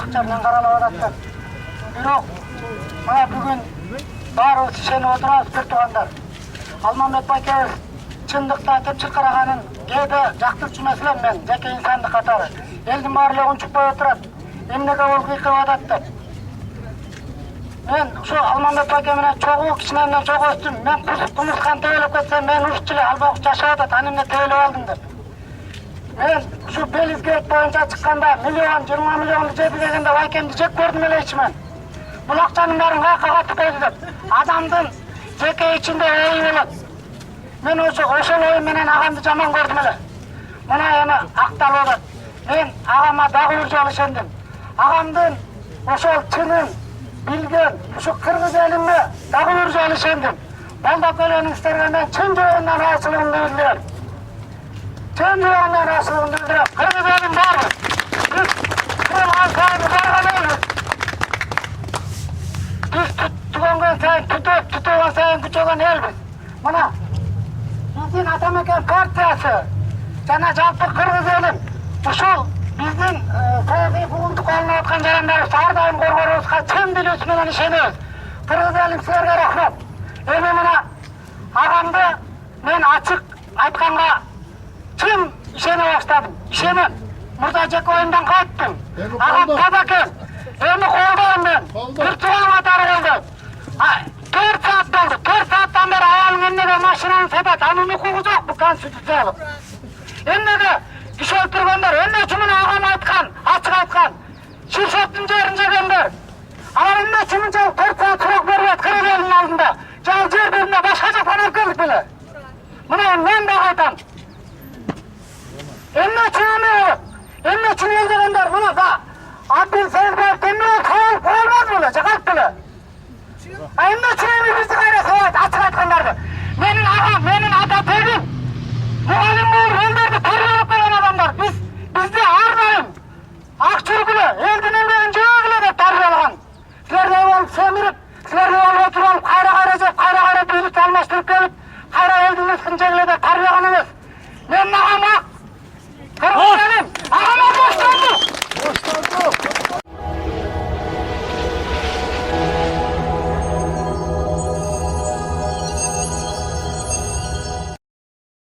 акча каралып атат. Бирок мына бүгүн баарыбыз ишенип отурабыз бир туугандар. Алмамбет байкебиз чындыкты айтып чыркыраганын кээде жактырчу эмес элем мен, жеке инсандык катары. Элдин баары эле унчукпай отурат. Эмнеге ол кыйкып атат деп. Мен ошо Алмамбет байке менен чогуу кичинемден чогуу өстүм. Мен кумурскан тебелеп кетсем, мен урушчу эле албак жашап атат, аны эмне тебелеп алдым деп. Мен ушу Белизгейт боюнча чыкканда миллион, 20 миллионду жеп дегенде байкемди жек көрдүм эле ичимен. Бул акчанын баарын каяка катып койду деп. Адамдын жеке ичинде ой болот. Мен ошол ой менен агамды жаман көрдүм эле. Мына эми акталып атат. Мен агама дагы бир жолу ишендим. Агамдын ошол чынын билген, ушу кыргыз элиме дагы бир жолу ишендим. Балдап өлөнүңүздөргө мен чын жүрөгүмдөн ыраазычылыгымды билдирем. Чын жүрөгүмдөн ыраазычылыгымды билдирем. Кыргыз элим барбыз. Биз бул алкайды барган элбиз. Биз түгөнгөн сайын түтөгөн сайын күчөгөн элбиз. Мына биздин Атамекен партиясы жана жалпы кыргыз элим ушул биздин саясий бугундук алынып аткан жарандарыбызды ар дайым коргоорубузга чын дилибиз менен ишенебиз. Кыргыз элим силерге рахмат. Эми мына агамды мен ачык айтканга чын ишене баштадым. Ишенем. Мурда жеке оюмдан кайттым. Агам таза экен. Эми колдойм мен. Бир тууган катары колдойм. 4 саат болду. 4 сааттан бери аялым эмнеге машинаны сатат? Анын укугу жок, бул конституциялык. Эмнеге киши өлтүргөндөр, эмне үчүн мына агам айткан, ачык айткан. Ширшоттун жерин жегендер. Алар эмне үчүн мынчалык 4 саат сурак берет кыргыз элинин алдында? Жана жер бетинде башка жактан алып келдик беле. Мына мен дагы айтам. Эмне үчүн эме болот? Эмне үчүн эл дегендер мына да Абдул Сейилбаев эмне болот? Коюлмаз беле, жакайт беле. Эмне үчүн эми бизди кайра сабайт, ачык айткандарды? Менин агам, менин ата тегим мугалим болуп элдерди тербиелеп берген адамдар. Бизди ар дайым ак чүргүлө, элдин эмгегин жөөгүлө деп тарбиялаган. Силердей болуп семирип, силердей болуп отуруп, кайра жеп, кайра бийликти алмаштырып келип, кайра элдин рызкын жегиле деп тарбиялаган эмес. Менин агам ак,